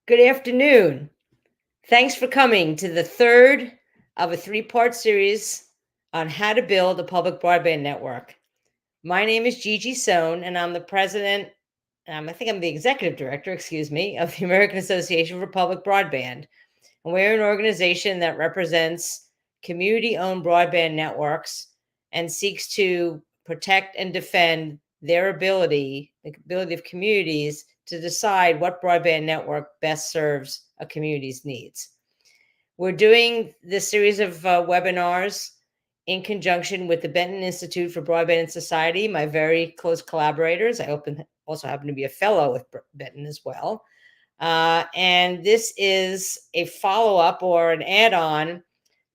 Good afternoon. Thanks for coming to the third of a three-part series on how to build a public broadband network. My name is Gigi Sohn, and I'm the president, I think I'm the executive director, excuse me, of the American Association for Public Broadband. And we're an organization that represents community-owned broadband networks and seeks to protect and defend their the ability of communities to decide what broadband network best serves a community's needs. We're doing this series of webinars in conjunction with the Benton Institute for Broadband and Society, my very close collaborators. Also happen to be a fellow with Benton as well. And this is a follow up or an add on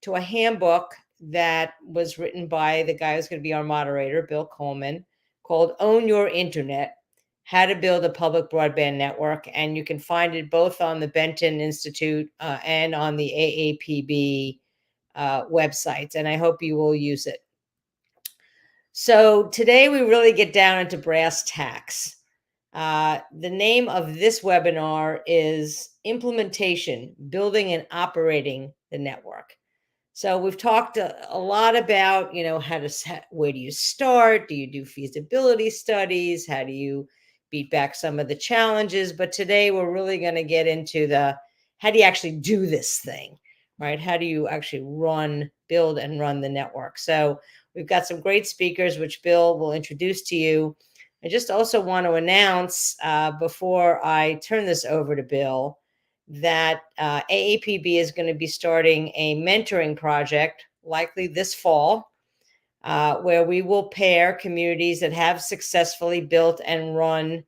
to a handbook that was written by the guy who's going to be our moderator, Bill Coleman, called Own Your Internet: How to Build a Public Broadband Network. And you can find it both on the Benton Institute and on the AAPB websites. And I hope you will use it. So today we really get down into brass tacks. The name of this webinar is Implementation, Building and Operating the Network. So we've talked a lot about, where do you start? Do you do feasibility studies? How do you beat back some of the challenges? But today we're really going to get into how do you actually do this thing, right? How do you actually build and run the network? So we've got some great speakers, which Bill will introduce to you. I just also want to announce before I turn this over to Bill that AAPB is going to be starting a mentoring project, likely this fall, where we will pair communities that have successfully built and run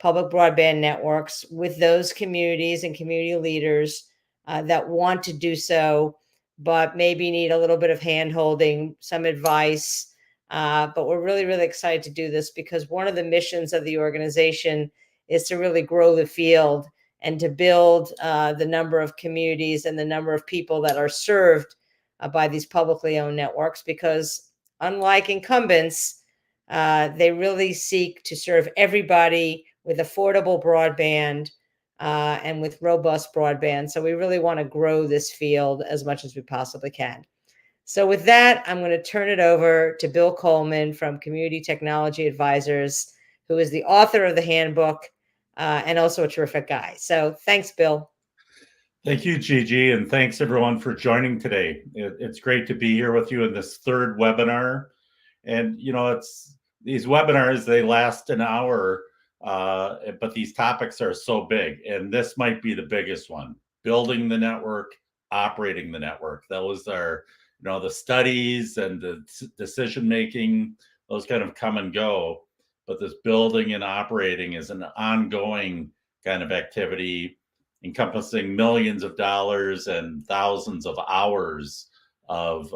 public broadband networks with those communities and community leaders that want to do so, but maybe need a little bit of hand-holding, some advice. But we're really, really excited to do this because one of the missions of the organization is to really grow the field and to build the number of communities and the number of people that are served by these publicly owned networks, because unlike incumbents, they really seek to serve everybody with affordable broadband and with robust broadband. So we really want to grow this field as much as we possibly can. So with that, I'm going to turn it over to Bill Coleman from Community Technology Advisors, who is the author of the handbook and also a terrific guy. So thanks, Bill. Thank you, Gigi, and thanks everyone for joining today. It's great to be here with you in this third webinar. And it's these webinars, they last an hour, but these topics are so big, and this might be the biggest one: building the network, operating the network. Those are, the studies and the decision making, those kind of come and go. But this building and operating is an ongoing kind of activity, encompassing millions of dollars and thousands of hours of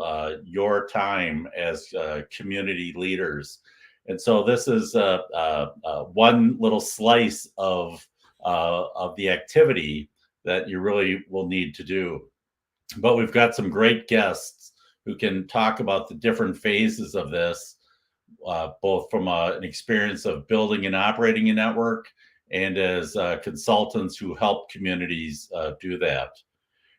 your time as community leaders. And so this is one little slice of the activity that you really will need to do. But we've got some great guests who can talk about the different phases of this, both from an experience of building and operating a network, and as consultants who help communities do that.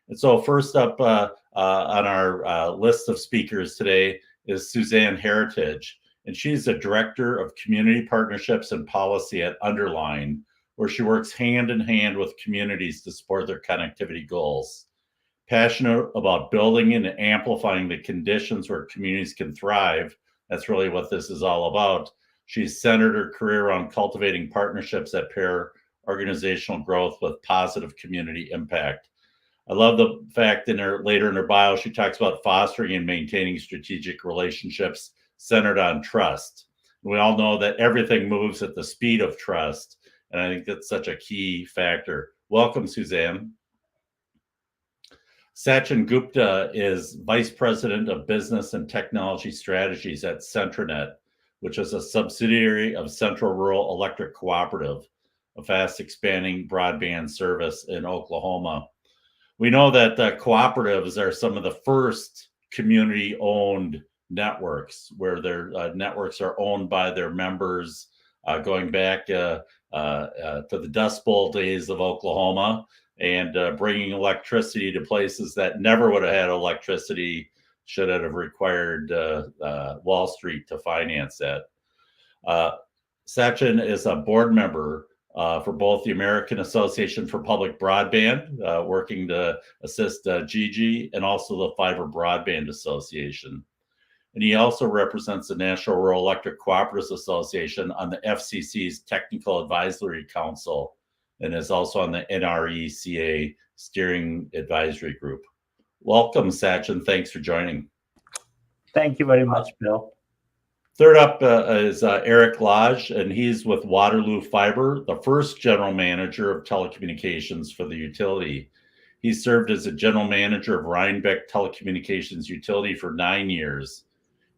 And so first up on our list of speakers today is Suzanne Heritage, and she's the Director of Community Partnerships and Policy at Underline, where she works hand in hand with communities to support their connectivity goals. Passionate about building and amplifying the conditions where communities can thrive, that's really what this is all about. She's centered her career around cultivating partnerships that pair organizational growth with positive community impact. I love the fact later in her bio, she talks about fostering and maintaining strategic relationships centered on trust. We all know that everything moves at the speed of trust, and I think that's such a key factor. Welcome, Suzanne. Sachin Gupta is Vice President of Business and Technology Strategies at Centranet, which is a subsidiary of Central Rural Electric Cooperative, a fast expanding broadband service in Oklahoma. We know that cooperatives are some of the first community-owned networks, where their networks are owned by their members, going back to the Dust Bowl days of Oklahoma and bringing electricity to places that never would have had electricity should it have required Wall Street to finance that. Sachin is a board member for both the American Association for Public Broadband, working to assist Gigi, and also the Fiber Broadband Association. And he also represents the National Rural Electric Cooperatives Association on the FCC's Technical Advisory Council, and is also on the NRECA Steering Advisory Group. Welcome, Sachin. Thanks for joining. Thank you very much, Bill. Third up is Eric Lodge, and he's with Waterloo Fiber, the first general manager of telecommunications for the utility. He served as a general manager of Rhinebeck Telecommunications Utility for 9 years.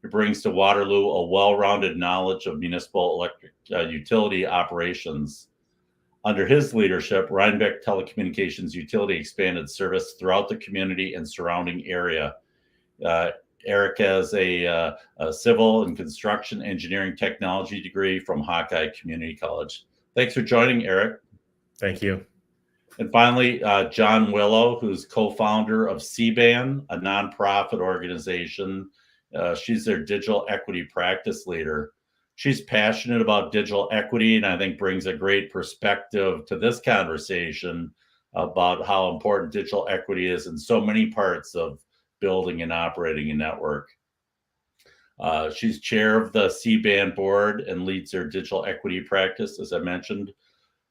He brings to Waterloo a well-rounded knowledge of municipal electric utility operations. Under his leadership, Rhinebeck Telecommunications Utility expanded service throughout the community and surrounding area. Eric has a civil and construction engineering technology degree from Hawkeye Community College. Thanks for joining, Eric. Thank you. And finally, John Willow, who's co-founder of CBAN, a nonprofit organization. She's their digital equity practice leader. She's passionate about digital equity, and I think brings a great perspective to this conversation about how important digital equity is in so many parts of building and operating a network. She's chair of the CBAN board and leads their digital equity practice, as I mentioned.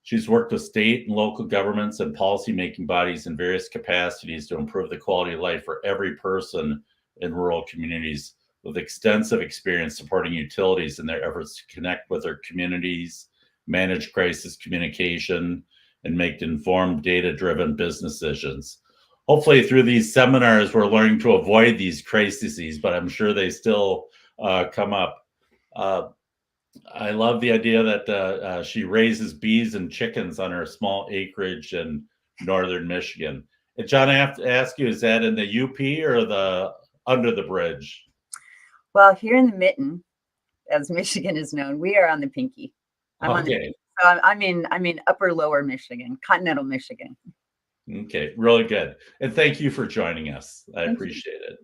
She's worked with state and local governments and policymaking bodies in various capacities to improve the quality of life for every person in rural communities, with extensive experience supporting utilities in their efforts to connect with their communities, manage crisis communication, and make informed, data-driven business decisions. Hopefully through these seminars, we're learning to avoid these crises, but I'm sure they still come up. I love the idea that she raises bees and chickens on her small acreage in northern Michigan. And John, I have to ask you, is that in the UP or the under the bridge? Well, here in the Mitten, as Michigan is known, we are on the Pinky. I'm on the Pinky. So I'm in upper lower Michigan, continental Michigan. Okay, really good. And thank you for joining us. I appreciate it.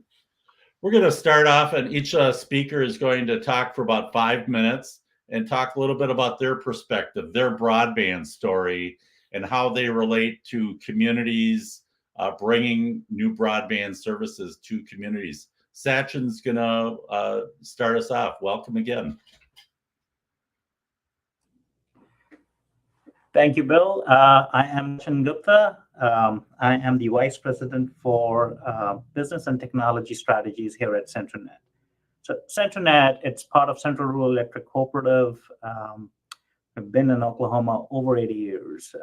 We're going to start off, and each speaker is going to talk for about 5 minutes and talk a little bit about their perspective, their broadband story, and how they relate to communities, bringing new broadband services to communities. Sachin's going to start us off. Welcome again. Thank you, Bill. I am Sachin Gupta. I am the Vice President for Business and Technology Strategies here at CentraNet. So CentraNet, it's part of Central Rural Electric Cooperative. I've been in Oklahoma over 80 years,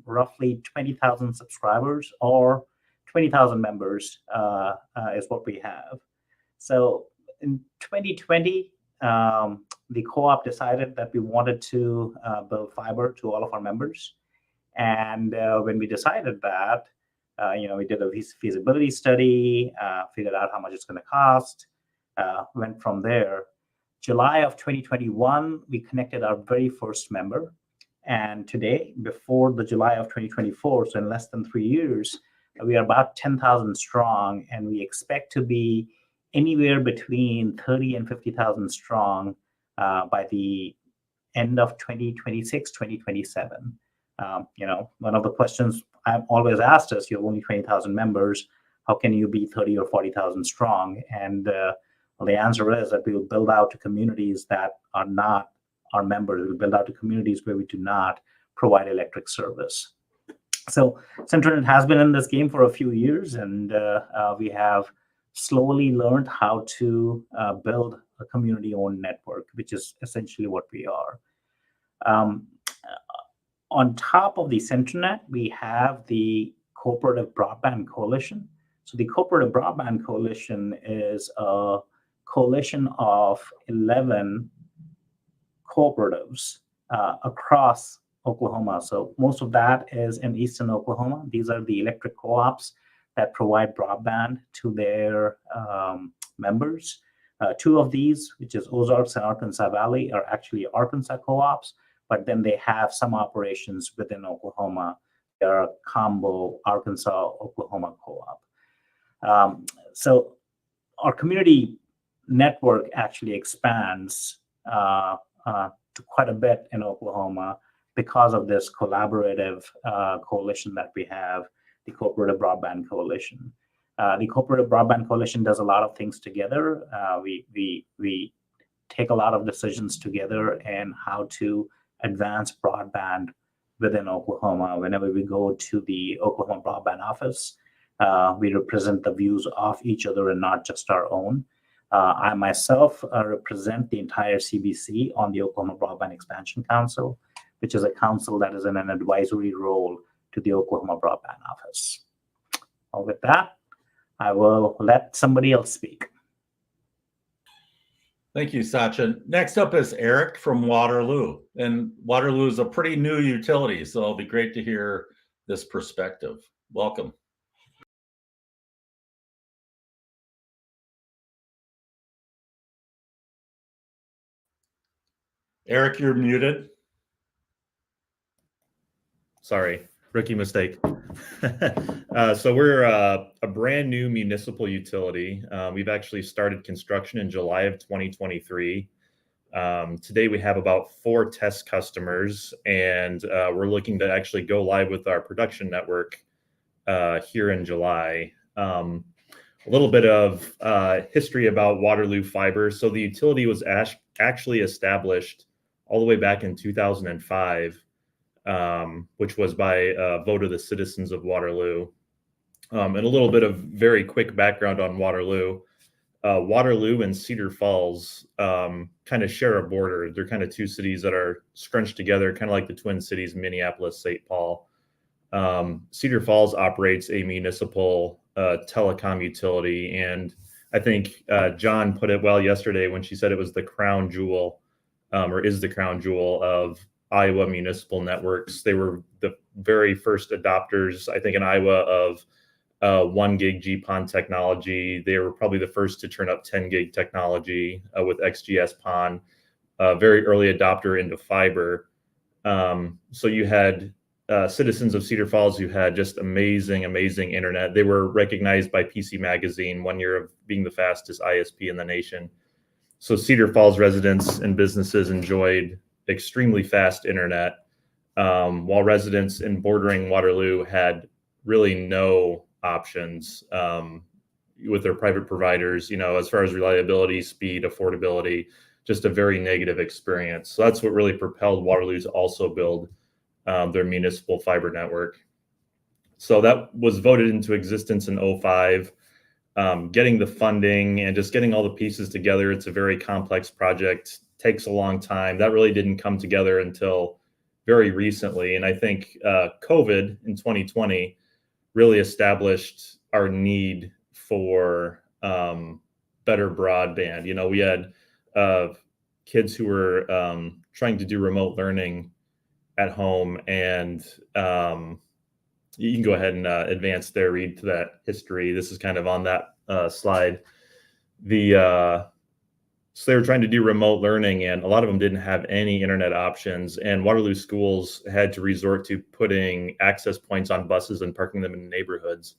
roughly 20,000 subscribers or 20,000 members is what we have. So in 2020, the co-op decided that we wanted to build fiber to all of our members. And when we decided that, we did a feasibility study, figured out how much it's going to cost, went from there. July of 2021, we connected our very first member. And today, before the July of 2024, so in less than 3 years, we are about 10,000 strong, and we expect to be anywhere between 30 and 50,000 strong by the end of 2026, 2027. One of the questions I'm always asked is, you have only 20,000 members, how can you be 30 or 40,000 strong? And the answer is that we will build out to communities that are not our members. We'll build out to communities where we do not provide electric service. So CentraNet has been in this game for a few years, and we have slowly learned how to build a community-owned network, which is essentially what we are. On top of the CentraNet, we have the Cooperative Broadband Coalition. So the Cooperative Broadband Coalition is a coalition of 11 cooperatives across Oklahoma. So most of that is in eastern Oklahoma. These are the electric co-ops that provide broadband to their members. Two of these, which is Ozarks and Arkansas Valley, are actually Arkansas co-ops. but then they have some operations within Oklahoma. They're a combo Arkansas-Oklahoma co-op. So our community network actually expands to quite a bit in Oklahoma because of this collaborative coalition that we have, the Cooperative Broadband Coalition. The Cooperative Broadband Coalition does a lot of things together. We take a lot of decisions together and how to advance broadband within Oklahoma. Whenever we go to the Oklahoma Broadband Office, we represent the views of each other and not just our own. I myself represent the entire CBC on the Oklahoma Broadband Expansion Council, which is a council that is in an advisory role to the Oklahoma Broadband Office. Well, with that, I will let somebody else speak. Thank you, Sachin. Next up is Eric from Waterloo. And Waterloo is a pretty new utility, so it'll be great to hear this perspective. Welcome. Eric, you're muted. Sorry, rookie mistake. So we're a brand new municipal utility. We've actually started construction in July of 2023. Today we have about 4 test customers, and we're looking to actually go live with our production network here in July. A little bit of history about Waterloo Fiber. So the utility was actually established all the way back in 2005. Which was by a vote of the citizens of Waterloo. And a little bit of very quick background on Waterloo. Waterloo and Cedar Falls kind of share a border. They're kind of 2 cities that are scrunched together, kind of like the Twin Cities, Minneapolis, St. Paul. Cedar Falls operates a municipal telecom utility. And I think John put it well yesterday when she said it was the crown jewel, or is the crown jewel of Iowa municipal networks. They were the very first adopters, I think, in Iowa of 1 gig GPON technology. They were probably the first to turn up 10 gig technology with XGS-PON, very early adopter into fiber. So you had citizens of Cedar Falls who had just amazing internet. They were recognized by PC Magazine 1 year of being the fastest ISP in the nation. So Cedar Falls residents and businesses enjoyed extremely fast internet, while residents in bordering Waterloo had really no options with their private providers, as far as reliability, speed, affordability, just a very negative experience. So that's what really propelled Waterloo to also build their municipal fiber network. So that was voted into existence in 2005. Getting the funding and just getting all the pieces together, it's a very complex project. Takes a long time. That really didn't come together until very recently. And I think COVID in 2020 really established our need for better broadband. We had kids who were trying to do remote learning at home, and you can go ahead and advance there, read to that history. This is kind of on that slide. So they were trying to do remote learning, and a lot of them didn't have any internet options. And Waterloo schools had to resort to putting access points on buses and parking them in neighborhoods,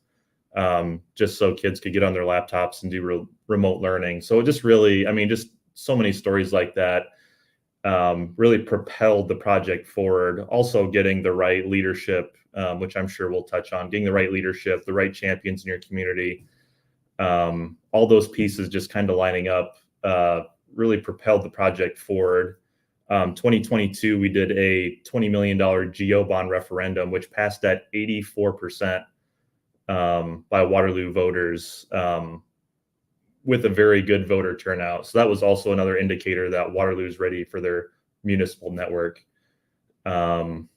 just so kids could get on their laptops and do remote learning. So it just really, just so many stories like that really propelled the project forward. Also getting the right leadership, which I'm sure we'll touch on, getting the right leadership, the right champions in your community. All those pieces just kind of lining up really propelled the project forward. 2022, we did a $20 million GEO bond referendum, which passed at 84% by Waterloo voters with a very good voter turnout. So that was also another indicator that Waterloo is ready for their municipal network. That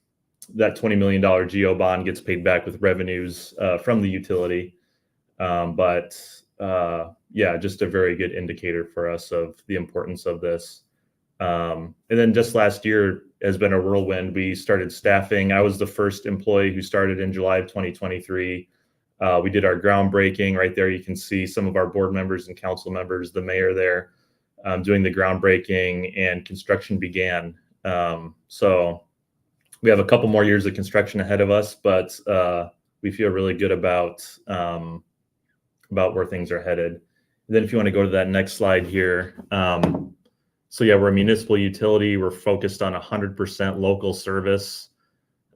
$20 million GEO bond gets paid back with revenues from the utility. Yeah, just a very good indicator for us of the importance of this. And then just last year has been a whirlwind. We started staffing. I was the first employee who started in July of 2023. We did our groundbreaking. Right there, you can see some of our board members and council members, the mayor there, doing the groundbreaking, and construction began So we have a couple more years of construction ahead of us, but we feel really good about where things are headed. And then if you want to go to that next slide here. So yeah, we're a municipal utility. We're focused on 100% local service.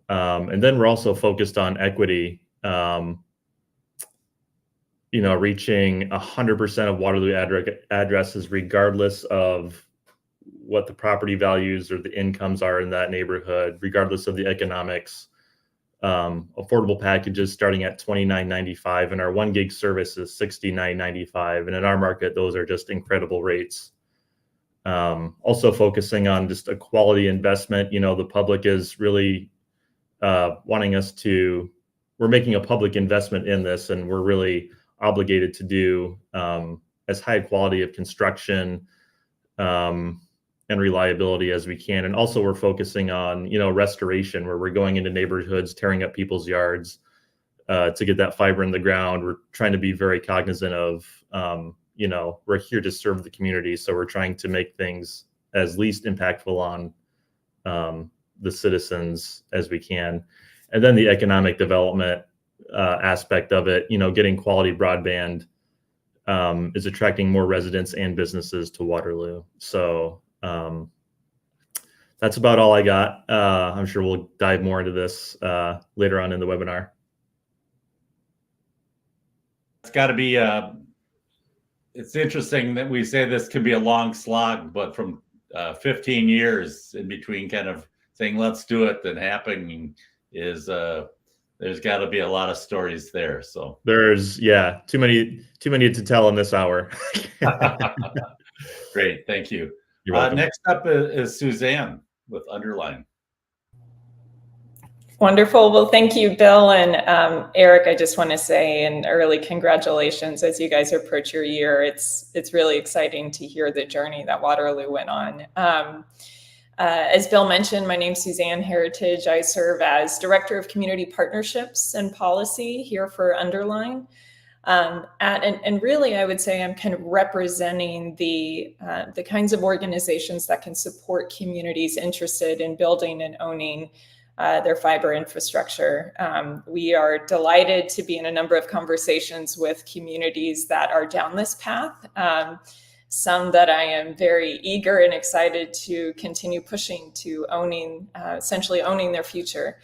And then we're also focused on equity, reaching 100% of Waterloo addresses, regardless of what the property values or the incomes are in that neighborhood, regardless of the economics. Affordable packages starting at $29.95, and our 1 gig service is $69.95. And in our market, those are just incredible rates. Also focusing on just a quality investment. The public is really wanting us to, we're making a public investment in this, and we're really obligated to do as high quality of construction and reliability as we can. And also we're focusing on, restoration, where we're going into neighborhoods, tearing up people's yards to get that fiber in the ground. We're trying to be very cognizant of, we're here to serve the community. So we're trying to make things as least impactful on the citizens as we can. And then the economic development aspect of it, getting quality broadband is attracting more residents and businesses to Waterloo. So that's about all I got. I'm sure we'll dive more into this later on in the webinar. It's got to be, it's interesting that we say this can be a long slog, but from 15 years in between kind of saying, let's do it, and happening is, there's got to be a lot of stories there. So there's, too many to tell in this hour. Great. Thank you. You're welcome. Next up is Suzanne with Underline. Wonderful. Well, thank you, Bill and Eric. I just want to say an early congratulations as you guys approach your year. It's really exciting to hear the journey that Waterloo went on. As Bill mentioned, my name's Suzanne Heritage. I serve as Director of Community Partnerships and Policy here for Underline. And really, I would say I'm kind of representing the kinds of organizations that can support communities interested in building and owning their fiber infrastructure. We are delighted to be in a number of conversations with communities that are down this path. Some that I am very eager and excited to continue pushing to essentially owning their future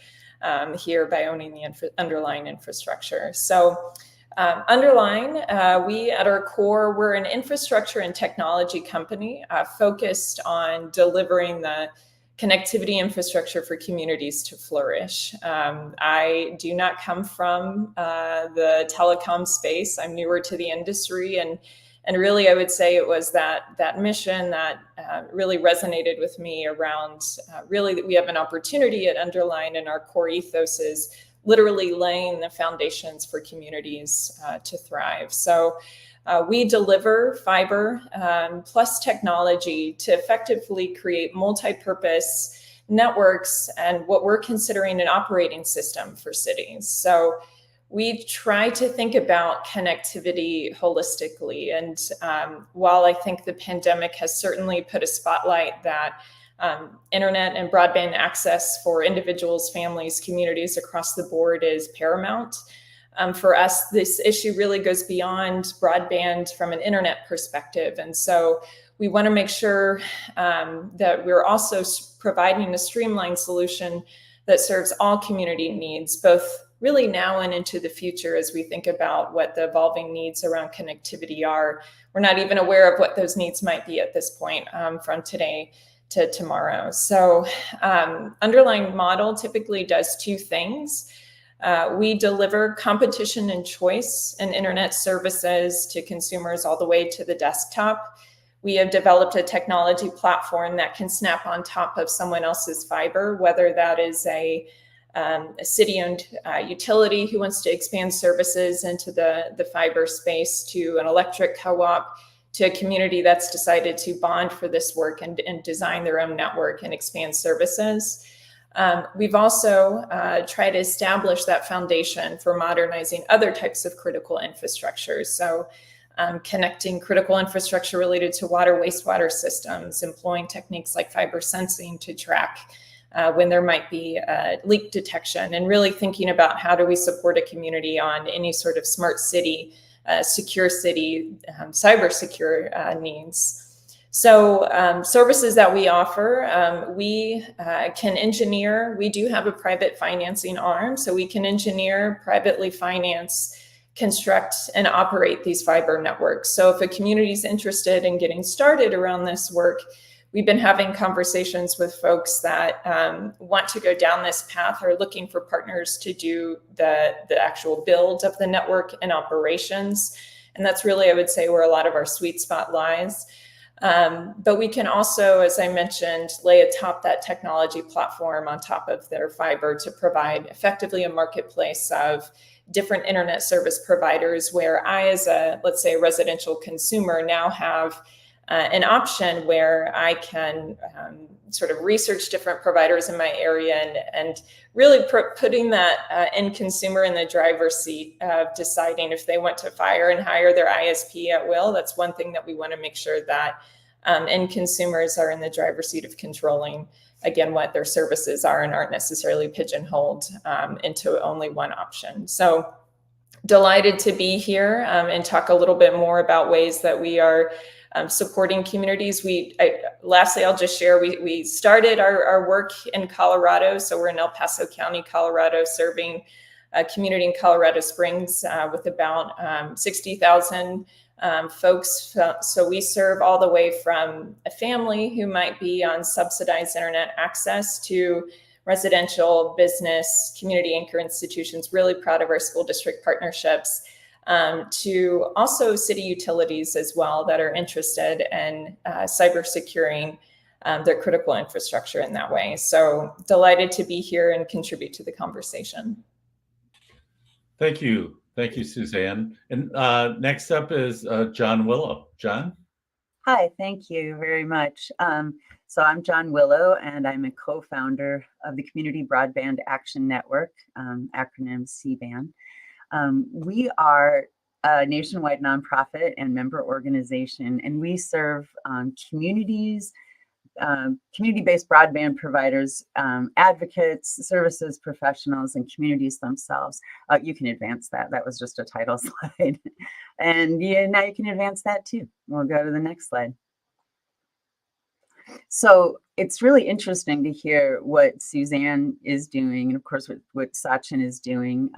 here by owning the underlying infrastructure. So Underline, we at our core, we're an infrastructure and technology company focused on delivering the connectivity infrastructure for communities to flourish. I do not come from the telecom space. I'm newer to the industry, and really I would say it was that mission that really resonated with me around really that we have an opportunity at Underline, and our core ethos is literally laying the foundations for communities to thrive. So we deliver fiber plus technology to effectively create multi-purpose networks and what we're considering an operating system for cities. So we try to think about connectivity holistically. And while I think the pandemic has certainly put a spotlight that internet and broadband access for individuals, families, communities across the board is paramount. For us, this issue really goes beyond broadband from an internet perspective. And so we want to make sure that we're also providing a streamlined solution that serves all community needs, both really now and into the future as we think about what the evolving needs around connectivity are. We're not even aware of what those needs might be at this point from today to tomorrow. So Underlying model typically does two things. We deliver competition and choice in internet services to consumers all the way to the desktop. We have developed a technology platform that can snap on top of someone else's fiber, whether that is a city-owned utility who wants to expand services into the fiber space, to an electric co-op, to a community that's decided to bond for this work and design their own network and expand services. We've also tried to establish that foundation for modernizing other types of critical infrastructure. So connecting critical infrastructure related to water, wastewater systems, employing techniques like fiber sensing to track when there might be leak detection, and really thinking about how do we support a community on any sort of smart city, secure city, cyber secure needs. So services that we offer, we can engineer. We do have a private financing arm, so we can engineer, privately finance, construct, and operate these fiber networks. So if a community is interested in getting started around this work, we've been having conversations with folks that want to go down this path or looking for partners to do the actual build of the network and operations. And that's really, I would say, where a lot of our sweet spot lies. But we can also, as I mentioned, lay atop that technology platform on top of their fiber to provide effectively a marketplace of different internet service providers, where I, as a, let's say, a residential consumer, now have an option where I can sort of research different providers in my area and really putting that end consumer in the driver's seat of deciding if they want to fire and hire their ISP at will. That's one thing that we want to make sure that end consumers are in the driver's seat of controlling, again, what their services are and aren't necessarily pigeonholed into only one option. So delighted to be here and talk a little bit more about ways that we are supporting communities. Lastly, I'll just share, we started our work in Colorado. So we're in El Paso County, Colorado, serving a community in Colorado Springs with about 60,000 folks. So we serve all the way from a family who might be on subsidized internet access to residential, business, community anchor institutions, really proud of our school district partnerships, to also city utilities as well that are interested in cyber securing their critical infrastructure in that way. So delighted to be here and contribute to the conversation. Thank you. Thank you, Suzanne. And next up is John Willow. John? Hi, thank you very much. So I'm John Willow, and I'm a co-founder of the Community Broadband Action Network, acronym CBAN. We are a nationwide nonprofit and member organization, and we serve communities, community-based broadband providers, advocates, services professionals, and communities themselves. You can advance that. That was just a title slide. And yeah, now you can advance that too. We'll go to the next slide. So it's really interesting to hear what Suzanne is doing, and of course what Sachin is doing.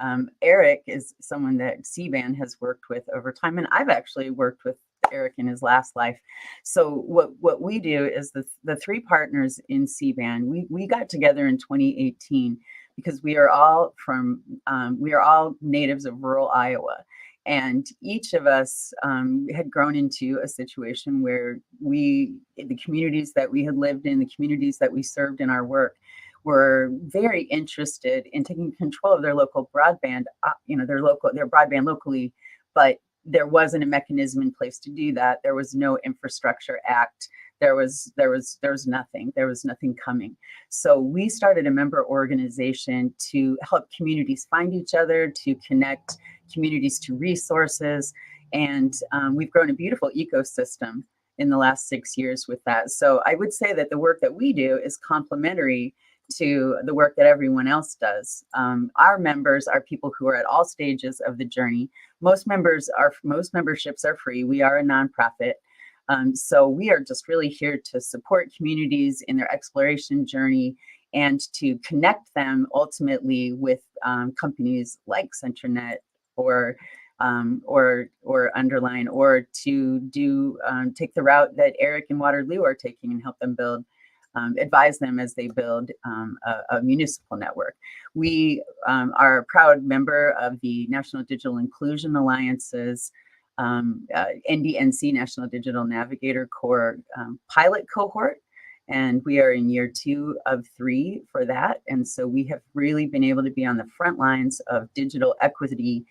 Eric is someone that CBAN has worked with over time, and I've actually worked with Eric in his last life. So what we do is the three partners in CBAN, we got together in 2018 because we are all natives of rural Iowa. And each of us had grown into a situation where the communities that we had lived in, the communities that we served in our work, were very interested in taking control of their local broadband, their broadband locally, but there wasn't a mechanism in place to do that. There was no infrastructure act. There was nothing. There was nothing coming. So we started a member organization to help communities find each other, to connect communities to resources, and we've grown a beautiful ecosystem in the last 6 years with that. So I would say that the work that we do is complementary to the work that everyone else does. Our members are people who are at all stages of the journey. Most memberships are free. We are a nonprofit. So we are just really here to support communities in their exploration journey and to connect them ultimately with companies like CentraNet or Underline, or to take the route that Eric and Waterloo are taking and help them build, advise them as they build a municipal network. We are a proud member of the National Digital Inclusion Alliance's NDNC, National Digital Navigator Corps pilot cohort, and we are in year 2 of 3 for that. And so we have really been able to be on the front lines of digital equity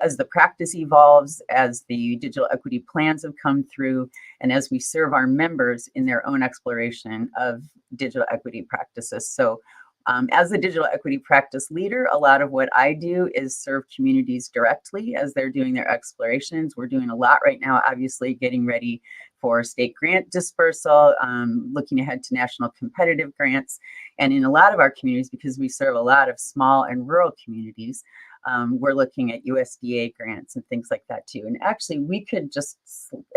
as the practice evolves, as the digital equity plans have come through, and as we serve our members in their own exploration of digital equity practices. So As a digital equity practice leader, a lot of what I do is serve communities directly as they're doing their explorations. We're doing a lot right now, obviously getting ready for state grant dispersal, looking ahead to national competitive grants. And in a lot of our communities, because we serve a lot of small and rural communities, we're looking at USDA grants and things like that too. And actually, we could just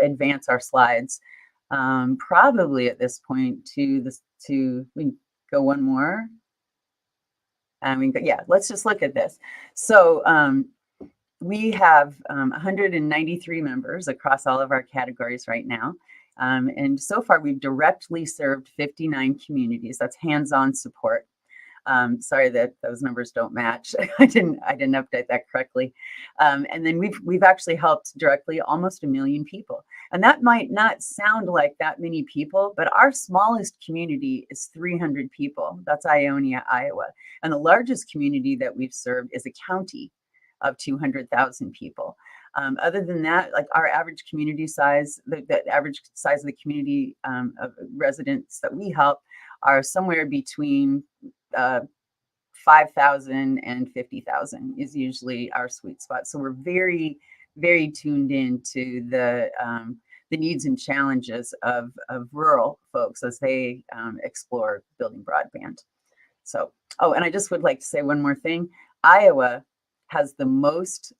advance our slides probably at this point to we can go one more. Yeah, let's just look at this. So we have 193 members across all of our categories right now. And so far, we've directly served 59 communities. That's hands-on support. Sorry that those numbers don't match. I didn't update that correctly. And then we've actually helped directly almost 1 million people. And that might not sound like that many people, but our smallest community is 300 people. That's Ionia, Iowa. And the largest community that we've served is a county of 200,000 people. Other than that, like our average community size, the average size of the community of residents that we help are somewhere between 5,000 and 50,000 is usually our sweet spot. So we're very, very tuned in to the needs and challenges of rural folks as they explore building broadband. So, oh, and I just would like to say one more thing. Iowa has the most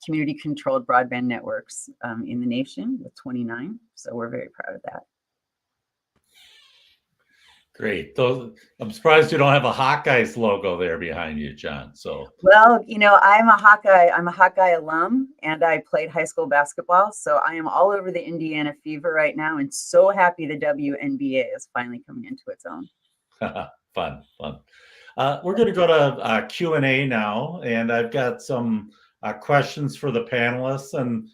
community-controlled broadband networks in the nation with 29. So we're very proud of that. Great. I'm surprised you don't have a Hawkeyes logo there behind you, John. So well, you know, I'm a Hawkeye alum, and I played high school basketball. So I am all over the Indiana fever right now, and so happy the WNBA is finally coming into its own. Fun. We're going to go to Q&A now, and I've got some questions for the panelists. And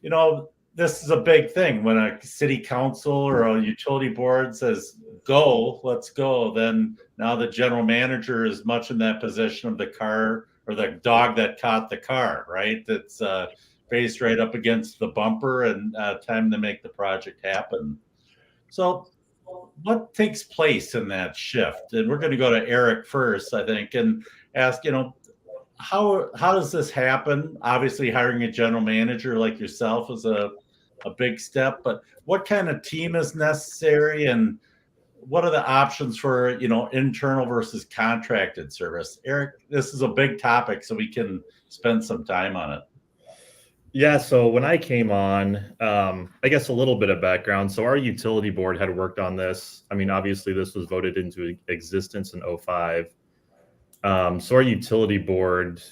you know, this is a big thing when a city council or a utility board says, go, let's go. Then now the general manager is much in that position of the car or the dog that caught the car, right? That's faced right up against the bumper and time to make the project happen. So what takes place in that shift? And we're going to go to Eric first, I think, and ask, you know, how does this happen? Obviously, hiring a general manager like yourself is a big step, but what kind of team is necessary, and what are the options for, you know, internal versus contracted service? Eric, this is a big topic, so we can spend some time on it. Yeah, so when I came on, I guess a little bit of background. So our utility board had worked on this. I mean, obviously this was voted into existence in 2005. So our utility board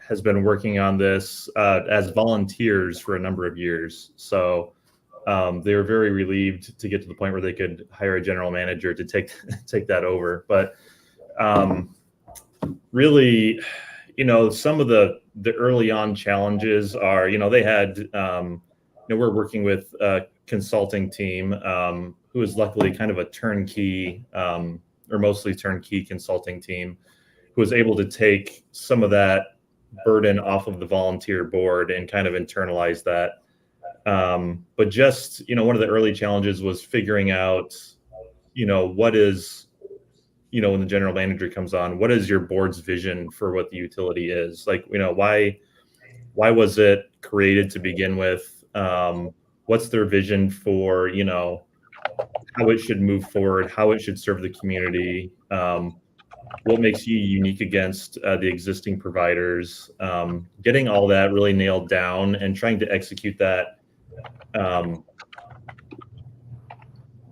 has been working on this as volunteers for a number of years. So they were very relieved to get to the point where they could hire a general manager to take that over. But really, you know, some of the early on challenges are, you know, they had, you know, we're working with a consulting team who is luckily kind of a turnkey or mostly turnkey consulting team who was able to take some of that burden off of the volunteer board and kind of internalize that. But just, you know, one of the early challenges was figuring out, you know, what is, you know, when the general manager comes on, what is your board's vision for what the utility is? Like, you know, why was it created to begin with? What's their vision for, you know, how it should move forward, how it should serve the community? What makes you unique against the existing providers? Getting all that really nailed down and trying to execute that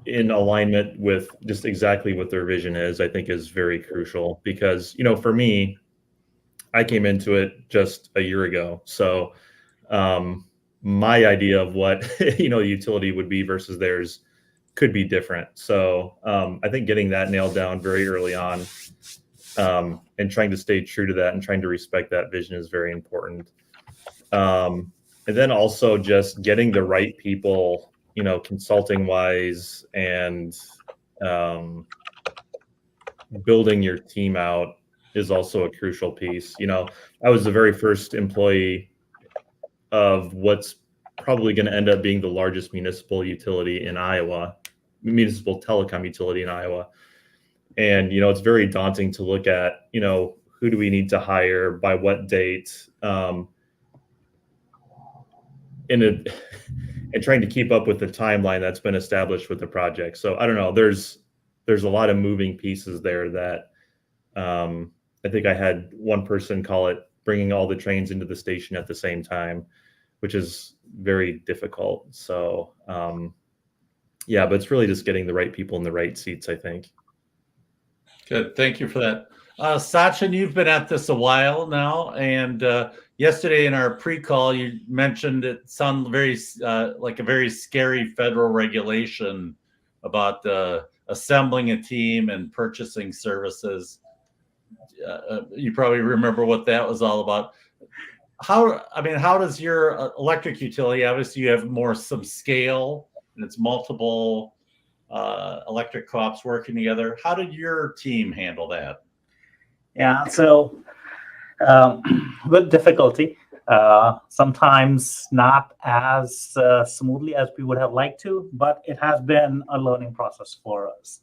in alignment with just exactly what their vision is, I think is very crucial. Because, you know, for me, I came into it just a year ago. So my idea of what, you know, utility would be versus theirs could be different. So I think getting that nailed down very early on and trying to stay true to that and trying to respect that vision is very important. And then also just getting the right people, you know, consulting wise and building your team out is also a crucial piece. You know, I was the very first employee of what's probably going to end up being the largest municipal utility in Iowa, municipal telecom utility in Iowa. And, it's very daunting to look at, who do we need to hire by what date, and trying to keep up with the timeline that's been established with the project. So I don't know, there's a lot of moving pieces there that I think I had one person call it bringing all the trains into the station at the same time, which is very difficult. So yeah, but it's really just getting the right people in the right seats, I think. Good. Thank you for that. Sachin, you've been at this a while now, and yesterday in our pre-call, you mentioned it sounded very like a very scary federal regulation about assembling a team and purchasing services. You probably remember what that was all about. How does your electric utility, obviously you have some scale and it's multiple electric co-ops working together. How did your team handle that? Yeah, so with difficulty, sometimes not as smoothly as we would have liked to, but it has been a learning process for us.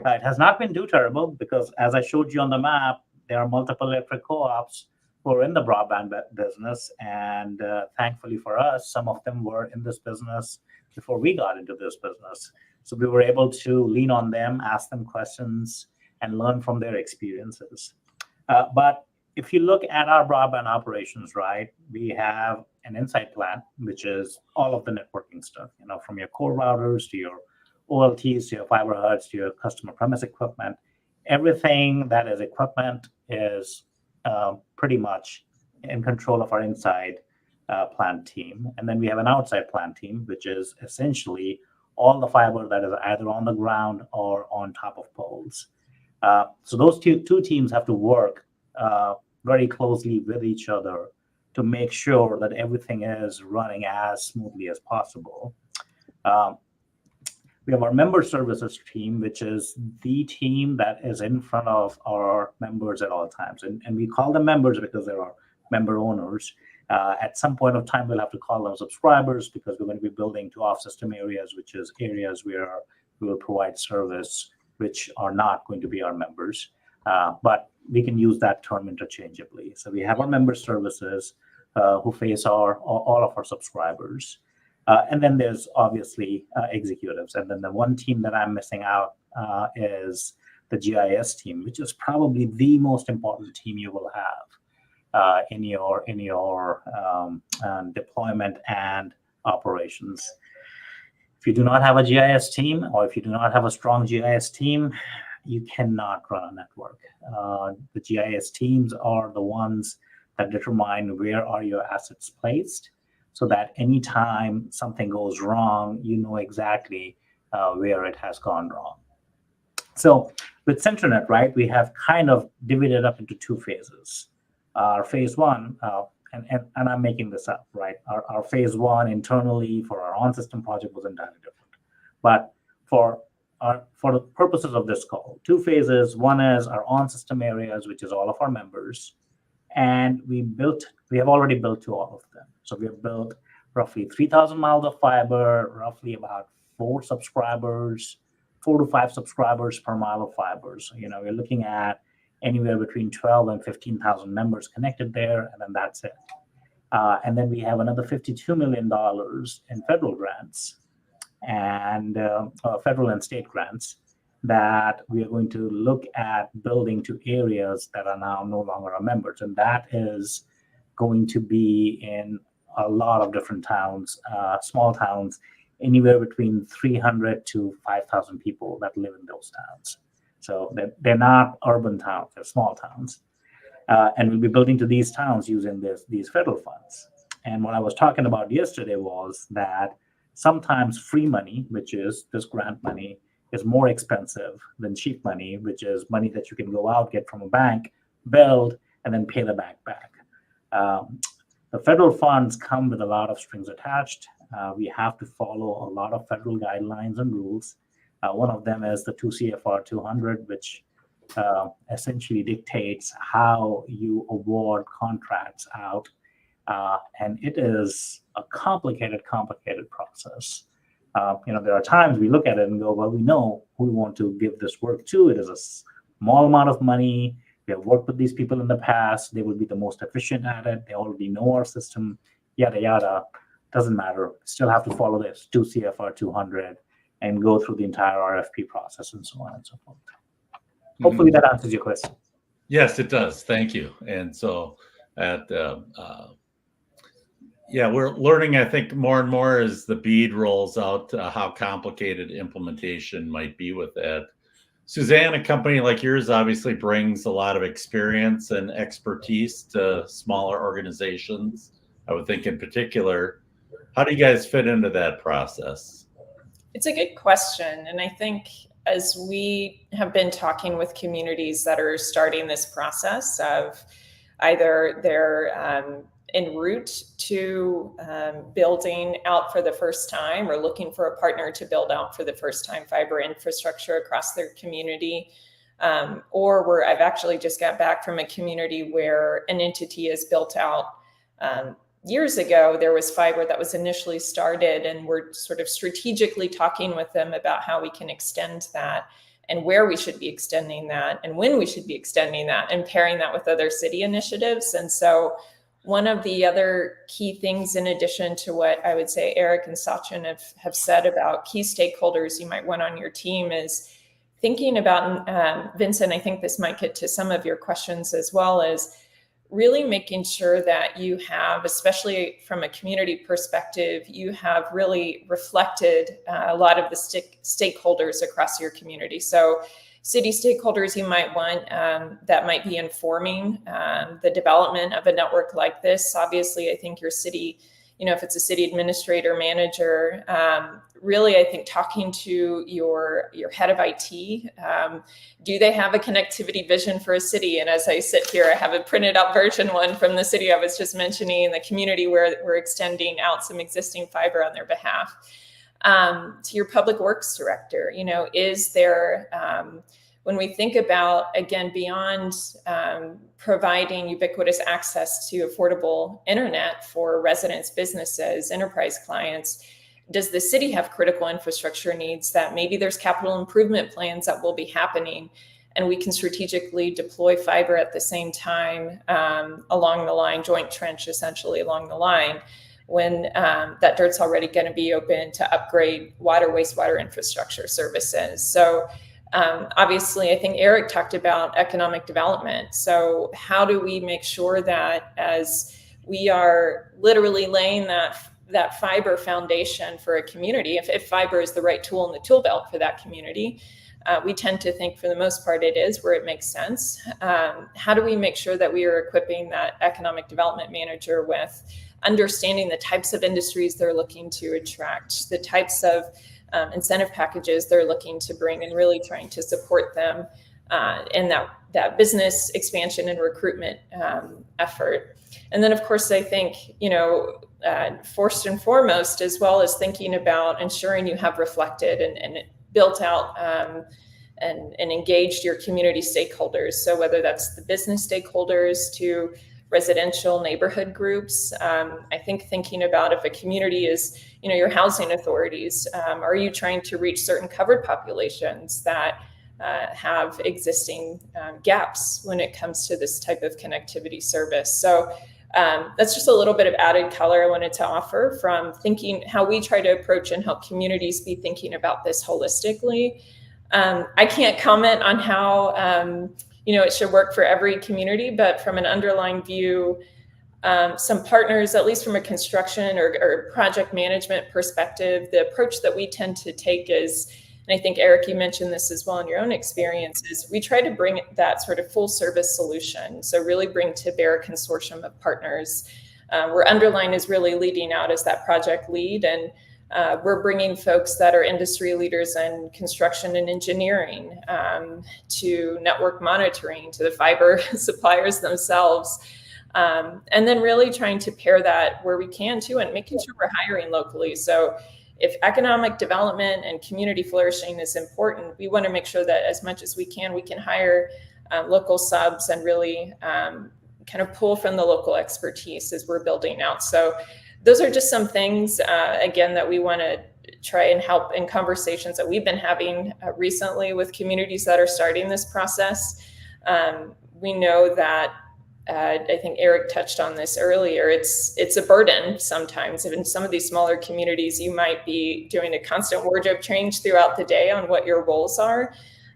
It has not been too terrible because, as I showed you on the map, there are multiple electric co-ops who are in the broadband business, and thankfully for us, some of them were in this business before we got into this business. So we were able to lean on them, ask them questions, and learn from their experiences. But if you look at our broadband operations, right, we have an inside plant, which is all of the networking stuff, from your core routers to your OLTs to your fiber huts to your customer premise equipment. Everything that is equipment is pretty much in control of our inside plant team. And then we have an outside plant team, which is essentially all the fiber that is either on the ground or on top of poles. So those two teams have to work very closely with each other to make sure that everything is running as smoothly as possible. We have our member services team, which is the team that is in front of our members at all times. And we call them members because they are member owners. At some point of time, we'll have to call them subscribers because we're going to be building to off-system areas, which is areas where we will provide service, which are not going to be our members. But we can use that term interchangeably. So we have our member services who face all of our subscribers. And then there's obviously executives. And then the one team that I'm missing out is the GIS team, which is probably the most important team you will have in your deployment and operations. If you do not have a GIS team, or if you do not have a strong GIS team, you cannot run a network. The GIS teams are the ones that determine where are your assets placed, so that anytime something goes wrong, you know exactly where it has gone wrong. So with CentraNet, right, we have kind of divided up into two phases. Phase one, and I'm making this up, right? Our phase one internally for our on-system project was entirely different. But for the purposes of this call, two phases. One is our on-system areas, which is all of our members. And we have already built to all of them. So we have built roughly 3,000 miles of fiber, roughly about 4 to 5 subscribers per mile of fiber. So, we're looking at anywhere between 12 and 15,000 members connected there, and then that's it. And then we have another $52 million in federal grants and federal and state grants that we are going to look at building to areas that are now no longer our members. And that is going to be in a lot of different towns, small towns, anywhere between 300 to 5,000 people that live in those towns. So they're not urban towns, they're small towns. And we'll be building to these towns using these federal funds. And what I was talking about yesterday was that sometimes free money, which is this grant money, is more expensive than cheap money, which is money that you can go out, get from a bank, build, and then pay the bank back. The federal funds come with a lot of strings attached. We have to follow a lot of federal guidelines and rules. One of them is the 2 CFR 200, which essentially dictates how you award contracts out. And it is a complicated process. There are times we look at it and go, well, we know who we want to give this work to. It is small amount of money. We have worked with these people in the past. They would be the most efficient at it. They already know our system, yada, yada. Doesn't matter. Still have to follow this 2 CFR 200 and go through the entire RFP process and so on and so forth. Hopefully that answers your question. Yes, it does. Thank you. And so yeah, we're learning, I think, more and more as the bead rolls out how complicated implementation might be with that. Suzanne, a company like yours obviously brings a lot of experience and expertise to smaller organizations. I would think in particular, how do you guys fit into that process? It's a good question. And I think as we have been talking with communities that are starting this process of either they're en route to building out for the first time or looking for a partner to build out for the first time fiber infrastructure across their community, or I've actually just got back from a community where an entity is built out. Years ago, there was fiber that was initially started, and we're sort of strategically talking with them about how we can extend that and where we should be extending that and when we should be extending that and pairing that with other city initiatives. And so one of the other key things, in addition to what I would say Eric and Sachin have said about key stakeholders you might want on your team, is thinking about, Vincent, I think this might get to some of your questions as well, as really making sure that you have, especially from a community perspective, you have really reflected a lot of the stakeholders across your community. So city stakeholders you might want that might be informing the development of a network like this. Obviously, I think your city, if it's a city administrator, manager, really, I think talking to your head of IT, do they have a connectivity vision for a city? And as I sit here, I have a printed out version one from the city I was just mentioning, in the community where we're extending out some existing fiber on their behalf. To your public works director, is there, when we think about, again, beyond providing ubiquitous access to affordable internet for residents, businesses, enterprise clients, does the city have critical infrastructure needs that maybe there's capital improvement plans that will be happening, and we can strategically deploy fiber at the same time along the line, joint trench essentially along the line, when that dirt's already going to be open to upgrade water, wastewater infrastructure services. So obviously, I think Eric talked about economic development. So how do we make sure that as we are literally laying that fiber foundation for a community, if fiber is the right tool in the tool belt for that community, we tend to think for the most part it is, where it makes sense. How do we make sure that we are equipping that economic development manager with understanding the types of industries they're looking to attract, the types of incentive packages they're looking to bring, and really trying to support them in that business expansion and recruitment effort. And then, of course, I think, first and foremost, as well as thinking about ensuring you have reflected and built out and engaged your community stakeholders. So whether that's the business stakeholders to residential neighborhood groups, I think thinking about if a community is, your housing authorities, are you trying to reach certain covered populations that have existing gaps when it comes to this type of connectivity service? So that's just a little bit of added color I wanted to offer from thinking how we try to approach and help communities be thinking about this holistically. I can't comment on how it should work for every community, but from an underlying view, some partners, at least from a construction or project management perspective, the approach that we tend to take is, and I think, Eric, you mentioned this as well in your own experiences, we try to bring that sort of full service solution. So really bring to bear a consortium of partners, where Underline is really leading out as that project lead. And we're bringing folks that are industry leaders in construction and engineering, to network monitoring, to the fiber suppliers themselves. And then really trying to pair that where we can too, and making sure we're hiring locally. So if economic development and community flourishing is important, we want to make sure that as much as we can hire local subs and really kind of pull from the local expertise as we're building out. So those are just some things, again, that we want to try and help in conversations that we've been having recently with communities that are starting this process. We know that I think Eric touched on this earlier. It's a burden sometimes. In some of these smaller communities, you might be doing a constant wardrobe change throughout the day on what your roles are.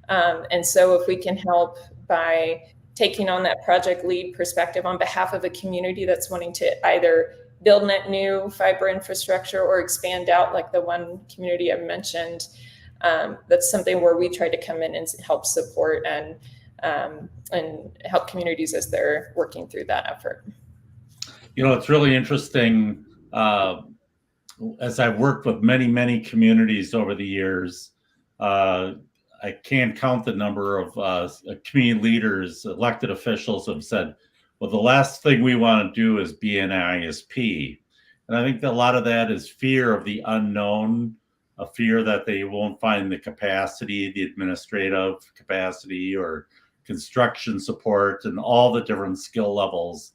And so if we can help by taking on that project lead perspective on behalf of a community that's wanting to either build net new fiber infrastructure or expand out, like the one community I mentioned, that's something where we try to come in and help support and help communities as they're working through that effort. It's really interesting. As I've worked with many communities over the years, I can't count the number of community leaders, elected officials have said, well, the last thing we want to do is be an ISP. And I think that a lot of that is fear of the unknown, a fear that they won't find the capacity, the administrative capacity or construction support and all the different skill levels,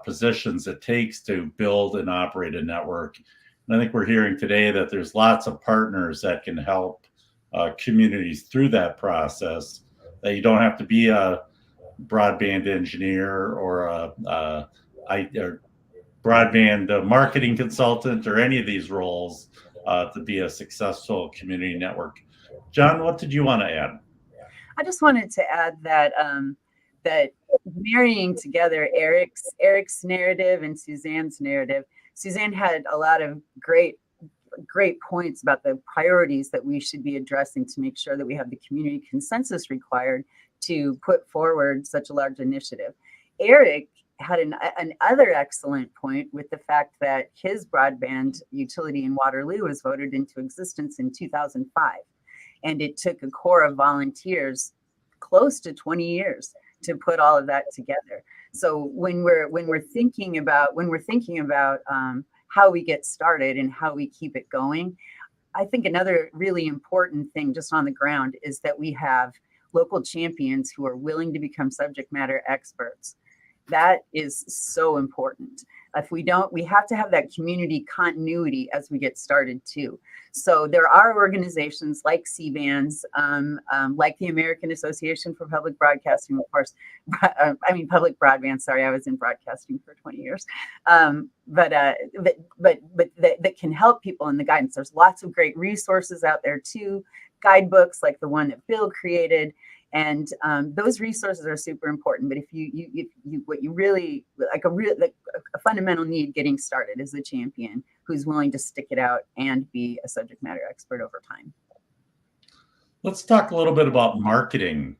positions it takes to build and operate a network. And I think we're hearing today that there's lots of partners that can help communities through that process, that you don't have to be a broadband engineer or a broadband marketing consultant or any of these roles to be a successful community network. John, what did you want to add? I just wanted to add that that marrying together Eric's narrative and Suzanne's narrative. Suzanne had a lot of great points about the priorities that we should be addressing to make sure that we have the community consensus required to put forward such a large initiative. Eric had another excellent point with the fact that his broadband utility in Waterloo was voted into existence in 2005. And it took a core of volunteers close to 20 years to put all of that together. So when we're thinking about how we get started and how we keep it going, I think another really important thing just on the ground is that we have local champions who are willing to become subject matter experts. That is so important. If we don't, we have to have that community continuity as we get started too. So there are organizations like CBANS, like the American Association for Public Broadcasting, of course. Public broadband. Sorry, I was in broadcasting for 20 years. But that can help people in the guidance. There's lots of great resources out there too, guidebooks like the one that Bill created. And those resources are super important. But if what you really like a fundamental need getting started is a champion who's willing to stick it out and be a subject matter expert over time. Let's talk a little bit about marketing.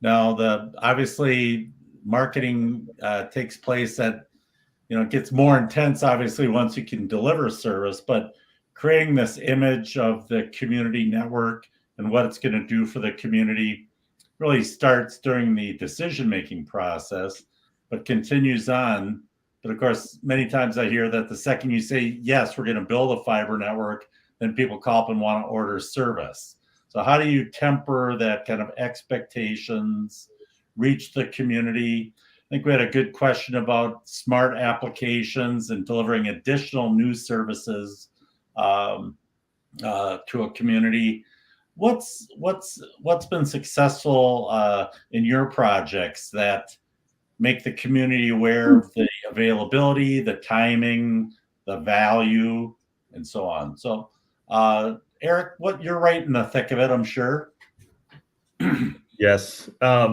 Now, obviously marketing takes place at, it gets more intense, obviously, once you can deliver service, but creating this image of the community network and what it's going to do for the community really starts during the decision-making process, but continues on. But of course, many times I hear that the second you say, yes, we're going to build a fiber network, then people call up and want to order service. So how do you temper that kind of expectations, reach the community? I think we had a good question about smart applications and delivering additional new services to a community. What's been successful in your projects that make the community aware of the availability, the timing, the value, and so on? So, Eric, you're right in the thick of it, I'm sure. Yes.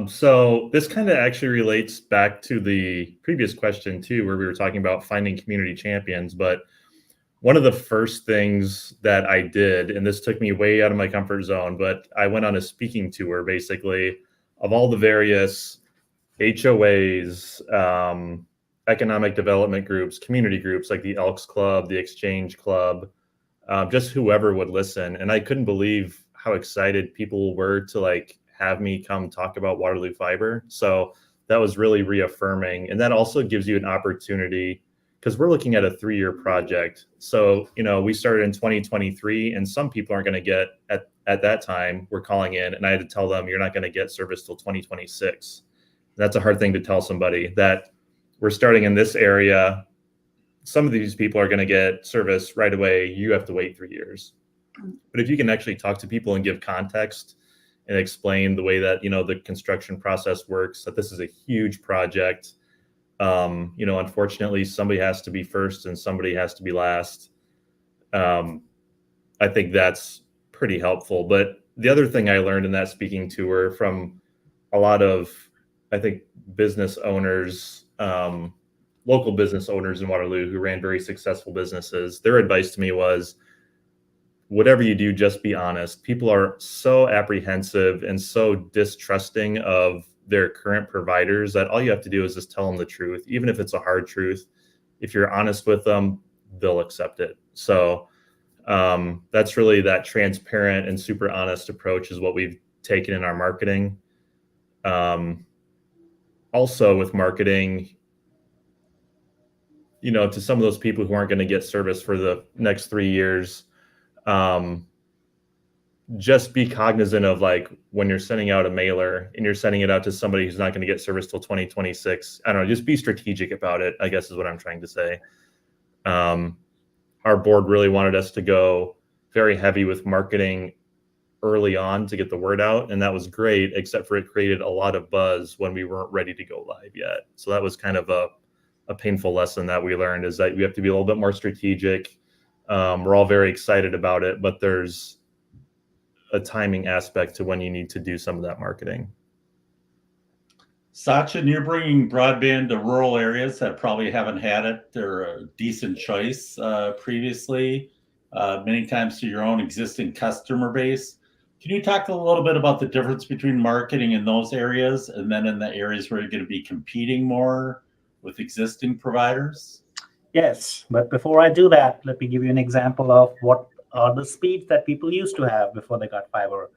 So this kind of actually relates back to the previous question too, where we were talking about finding community champions. But one of the first things that I did, and this took me way out of my comfort zone, but I went on a speaking tour, basically, of all the various HOAs, economic development groups, community groups like the Elks Club, the Exchange Club, just whoever would listen. And I couldn't believe how excited people were to have me come talk about Waterloo Fiber. So that was really reaffirming. And that also gives you an opportunity, because we're looking at a 3-year project. So, we started in 2023 and some people aren't going to get at that time, we're calling in and I had to tell them, you're not going to get service till 2026. That's a hard thing to tell somebody, that we're starting in this area. Some of these people are going to get service right away. You have to wait 3 years. But if you can actually talk to people and give context and explain the way that, the construction process works, that this is a huge project. Unfortunately, somebody has to be first and somebody has to be last. I think that's pretty helpful. But the other thing I learned in that speaking tour from a lot of, I think, business owners, local business owners in Waterloo who ran very successful businesses, their advice to me was, whatever you do, just be honest. People are so apprehensive and so distrusting of their current providers that all you have to do is just tell them the truth, even if it's a hard truth. If you're honest with them, they'll accept it. So that's really that transparent and super honest approach is what we've taken in our marketing. Also with marketing, to some of those people who aren't going to get service for the next 3 years, just be cognizant of, like, when you're sending out a mailer and you're sending it out to somebody who's not going to get service till 2026. I don't know, just be strategic about it, I guess is what I'm trying to say. Our board really wanted us to go very heavy with marketing early on to get the word out. And that was great, except for it created a lot of buzz when we weren't ready to go live yet. So that was kind of a painful lesson that we learned, is that we have to be a little bit more strategic. We're all very excited about it, but there's a timing aspect to when you need to do some of that marketing. Sachin, you're bringing broadband to rural areas that probably haven't had it. They're a decent choice previously, many times to your own existing customer base. Can you talk a little bit about the difference between marketing in those areas and then in the areas where you're going to be competing more with existing providers? Yes, but before I do that, let me give you an example of what are the speeds that people used to have before they got fiber.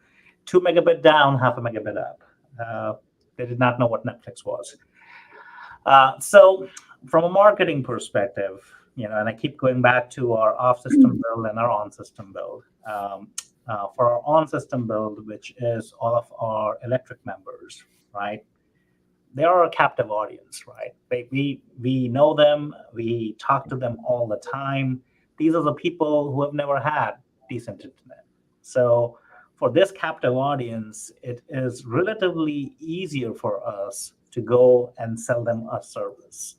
2 megabit down, half a megabit up. They did not know what Netflix was. So from a marketing perspective, and I keep going back to our off-system build and our on-system build. For our on-system build, which is all of our electric members, right? They are a captive audience, right? We know them, we talk to them all the time. These are the people who have never had decent internet. So for this captive audience, it is relatively easier for us to go and sell them a service.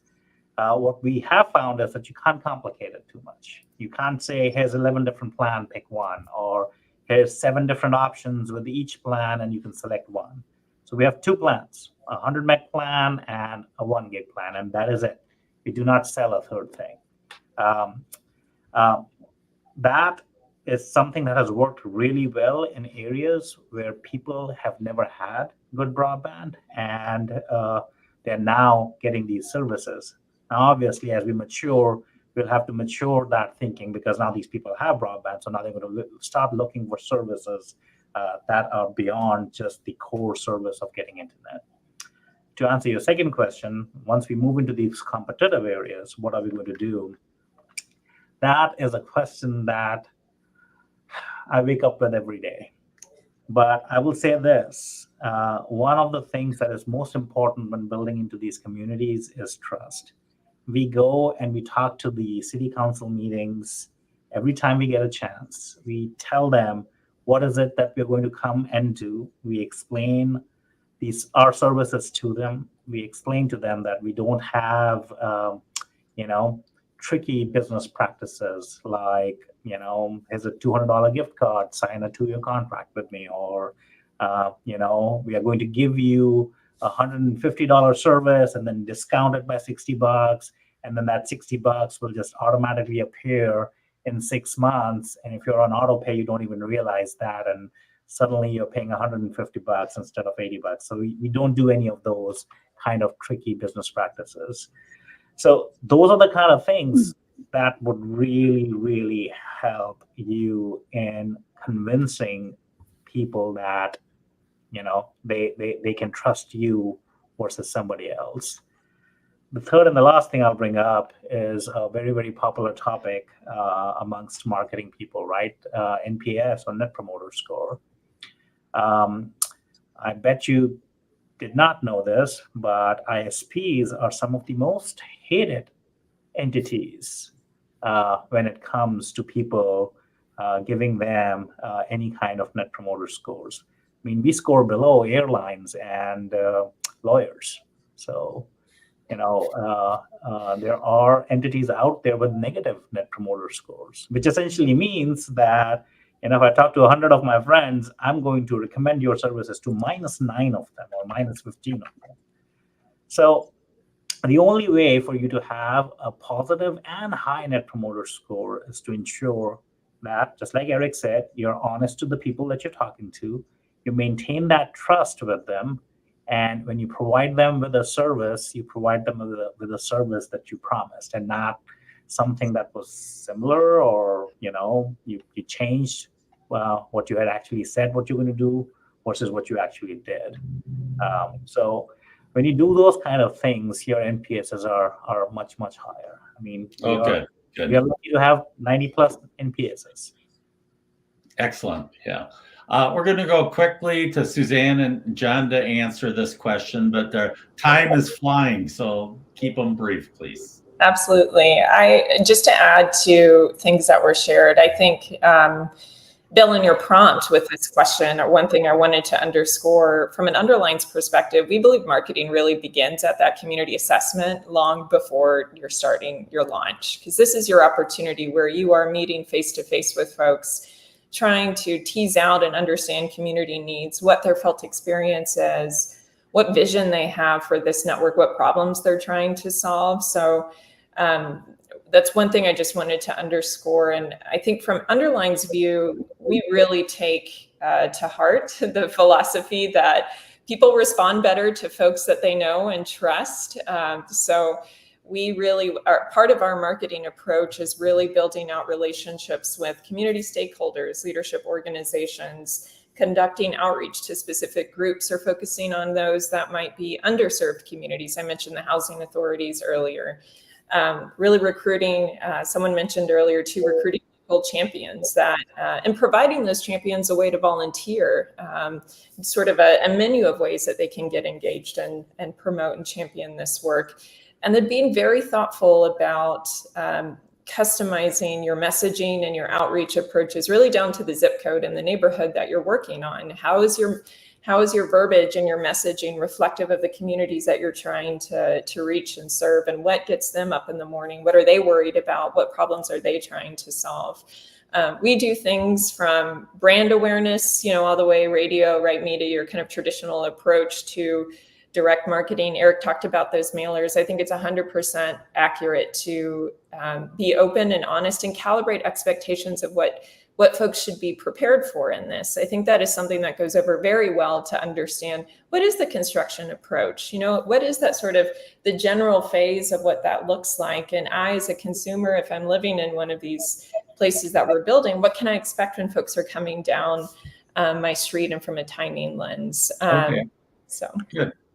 What we have found is that you can't complicate it too much. You can't say, here's 11 different plans, pick one, or here's 7 different options with each plan and you can select one. So we have 2 plans, a 100 meg plan and a 1 gig plan, and that is it. We do not sell a third thing. That is something that has worked really well in areas where people have never had good broadband, and they're now getting these services. Now, obviously, as we mature, we'll have to mature that thinking, because now these people have broadband, so now they're going to start looking for services that are beyond just the core service of getting internet. To answer your second question, once we move into these competitive areas, what are we going to do? That is a question that I wake up with every day. But I will say this, one of the things that is most important when building into these communities is trust. We go and we talk to the city council meetings every time we get a chance. We tell them what is it that we're going to come and do. We explain our services to them. We explain to them that we don't have, tricky business practices like, here's a $200 gift card, sign a 2-year contract with me, or, we are going to give you a $150 service and then discount it by $60. And then that $60 will just automatically appear in 6 months. And if you're on auto pay, you don't even realize that. And suddenly you're paying $150 instead of $80. So we don't do any of those kind of tricky business practices. So those are the kind of things that would really, really help you in convincing people that, they can trust you versus somebody else. The third and the last thing I'll bring up is a very, very popular topic amongst marketing people, right? NPS, or Net Promoter Score. I bet you did not know this, but ISPs are some of the most hated entities when it comes to people giving them any kind of net promoter scores. I mean, we score below airlines and lawyers. So, there are entities out there with negative net promoter scores, which essentially means that, if I talk to 100 of my friends, I'm going to recommend your services to -9 of them or -15 of them. So the only way for you to have a positive and high net promoter score is to ensure that, just like Eric said, you're honest to the people that you're talking to, you maintain that trust with them, and when you provide them with a service, you provide them with a service that you promised, and not something that was similar, or you changed what you had actually said what you're going to do versus what you actually did. So when you do those kind of things, your NPSs are much, much higher. I mean, we are lucky to have 90+ NPSs. Excellent. Yeah. We're going to go quickly to Suzanne and John to answer this question, but time is flying, so keep them brief, please. Absolutely. Just to add to things that were shared, I think, Bill, in your prompt with this question, one thing I wanted to underscore from an Underlines perspective, we believe marketing really begins at that community assessment long before you're starting your launch, because this is your opportunity where you are meeting face-to-face with folks, trying to tease out and understand community needs, what their felt experience is, what vision they have for this network, what problems they're trying to solve. So that's one thing I just wanted to underscore. And I think from Underline's view, we really take to heart the philosophy that people respond better to folks that they know and trust. So we really are, part of our marketing approach is really building out relationships with community stakeholders, leadership organizations, conducting outreach to specific groups, or focusing on those that might be underserved communities. I mentioned the housing authorities earlier. Really recruiting, someone mentioned earlier too, recruiting local champions and providing those champions a way to volunteer, sort of a menu of ways that they can get engaged and promote and champion this work. And then being very thoughtful about customizing your messaging and your outreach approaches really down to the zip code and the neighborhood that you're working on. How is your verbiage and your messaging reflective of the communities that you're trying to reach and serve, and what gets them up in the morning? What are they worried about? What problems are they trying to solve? We do things from brand awareness, all the way radio, right, media, your kind of traditional approach, to direct marketing. Eric talked about those mailers. I think it's 100% accurate to be open and honest and calibrate expectations of what folks should be prepared for in this. I think that is something that goes over very well to understand what is the construction approach, what is that sort of the general phase of what that looks like. And I, as a consumer, if I'm living in one of these places that we're building, what can I expect when folks are coming down my street, and from a timing lens. Okay. So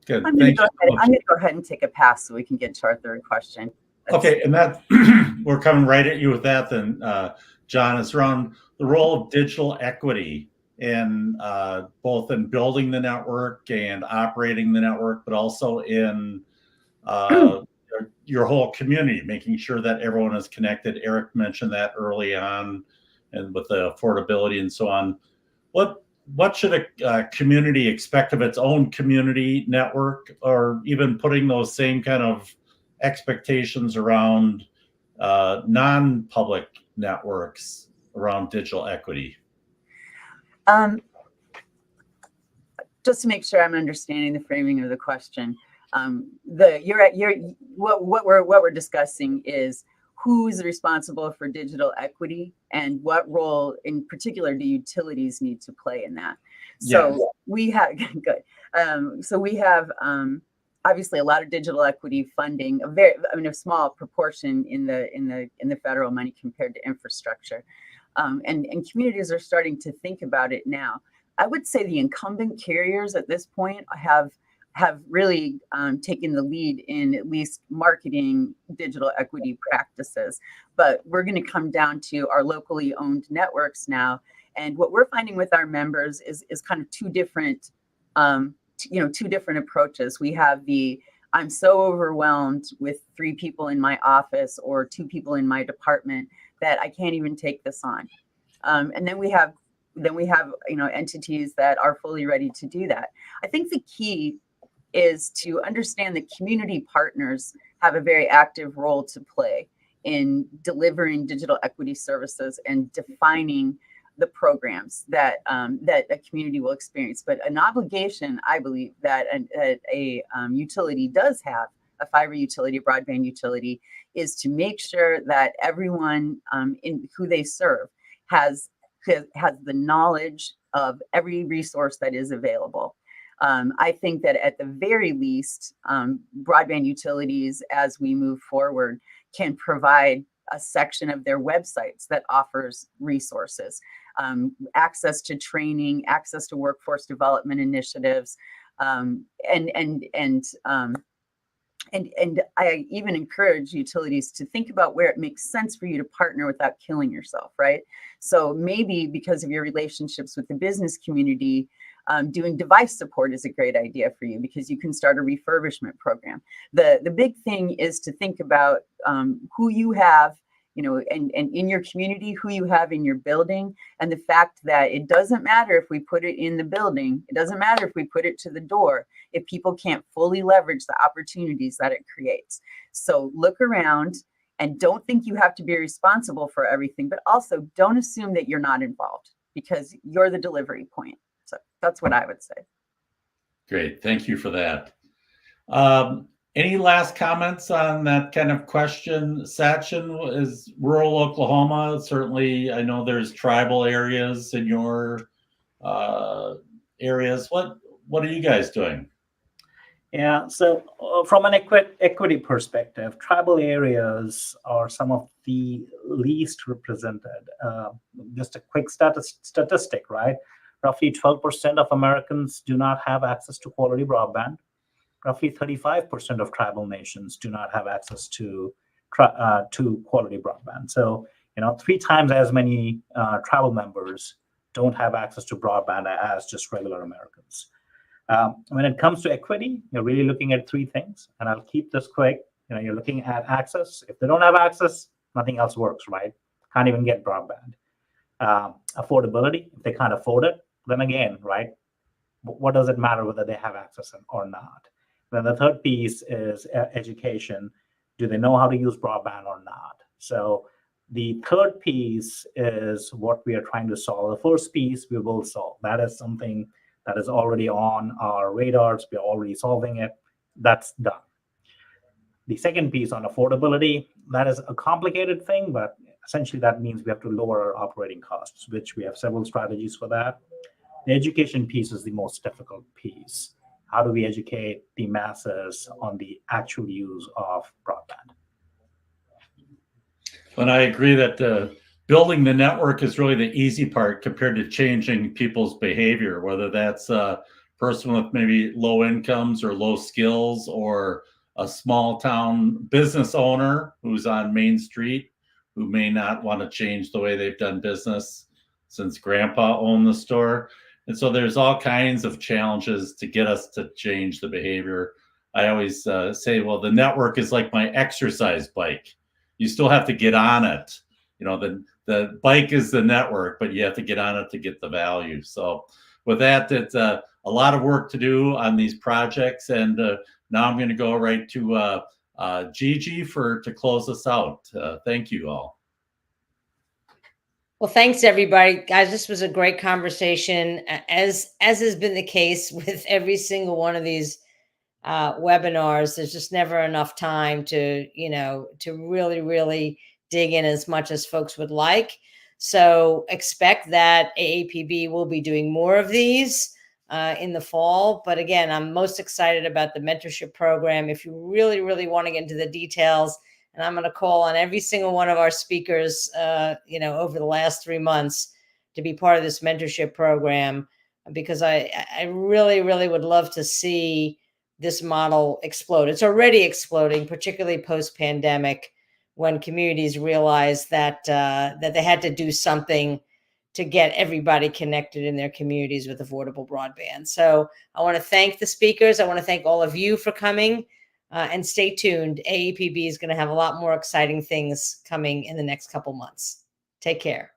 Good. I'm going to go ahead and take a pass so we can get to our third question. Okay, and that we're coming right at you with that then, John. It's around the role of digital equity in both in building the network and operating the network, but also in your whole community, making sure that everyone is connected. Eric mentioned that early on, and with the affordability and so on. What should a community expect of its own community network, or even putting those same kind of expectations around non-public networks around digital equity? Just to make sure I'm understanding the framing of the question, what we're discussing is who's responsible for digital equity and what role in particular do utilities need to play in that. So yes. We have good. So we have obviously a lot of digital equity funding, a small proportion in the federal money compared to infrastructure, and communities are starting to think about it now. I would say the incumbent carriers at this point have really taken the lead in at least marketing digital equity practices. But we're going to come down to our locally owned networks now. And what we're finding with our members is kind of two different approaches. We have I'm so overwhelmed with 3 people in my office or 2 people in my department that I can't even take this on. And then we have entities that are fully ready to do that. I think the key is to understand that community partners have a very active role to play in delivering digital equity services and defining the programs that that a community will experience. But an obligation, I believe, that a utility does have, a fiber utility, a broadband utility, is to make sure that everyone in who they serve has the knowledge of every resource that is available. I think that at the very least, broadband utilities, as we move forward, can provide a section of their websites that offers resources, access to training, access to workforce development initiatives, and I even encourage utilities to think about where it makes sense for you to partner without killing yourself, right? So maybe because of your relationships with the business community, doing device support is a great idea for you because you can start a refurbishment program. The big thing is to think about who you have, and in your community, who you have in your building, and the fact that it doesn't matter if we put it in the building, it doesn't matter if we put it to the door, if people can't fully leverage the opportunities that it creates. So look around and don't think you have to be responsible for everything, but also don't assume that you're not involved because you're the delivery point. So that's what I would say. Great. Thank you for that. Any last comments on that kind of question? Sachin, is rural Oklahoma, certainly I know there's tribal areas in your areas. What are you guys doing? Yeah, so from an equity perspective, tribal areas are some of the least represented. Just a quick statistic, right? Roughly 12% of Americans do not have access to quality broadband. Roughly 35% of tribal nations do not have access to quality broadband. So, 3 times as many tribal members don't have access to broadband as just regular Americans. When it comes to equity, you're really looking at 3 things, and I'll keep this quick. You're looking at access. If they don't have access, nothing else works, right? Can't even get broadband. Affordability, if they can't afford it, then again, right? What does it matter whether they have access or not? Then the third piece is education. Do they know how to use broadband or not? So the third piece is what we are trying to solve. The first piece we will solve. That is something that is already on our radars. We're already solving it. That's done. The second piece on affordability, that is a complicated thing, but essentially that means we have to lower our operating costs, which we have several strategies for that. The education piece is the most difficult piece. How do we educate the masses on the actual use of broadband? And I agree that building the network is really the easy part compared to changing people's behavior, whether that's a person with maybe low incomes or low skills, or a small town business owner who's on Main Street who may not want to change the way they've done business since grandpa owned the store. And so there's all kinds of challenges to get us to change the behavior. I always say, well, the network is like my exercise bike. You still have to get on it. The bike is the network, but you have to get on it to get the value. So with that, it's a lot of work to do on these projects. And now I'm going to go right to Gigi to close us out. Thank you all. Well, thanks everybody, guys. This was a great conversation, as has been the case with every single one of these webinars. There's just never enough time to really dig in as much as folks would like. So expect that AAPB will be doing more of these in the fall. But again, I'm most excited about the mentorship program. If you really want to get into the details, and I'm going to call on every single one of our speakers, over the last 3 months to be part of this mentorship program, because I really would love to see this model explode. It's already exploding, particularly post-pandemic, when communities realized that they had to do something to get everybody connected in their communities with affordable broadband. So I want to thank the speakers. I want to thank all of you for coming. And stay tuned. AAPB is going to have a lot more exciting things coming in the next couple months. Take care.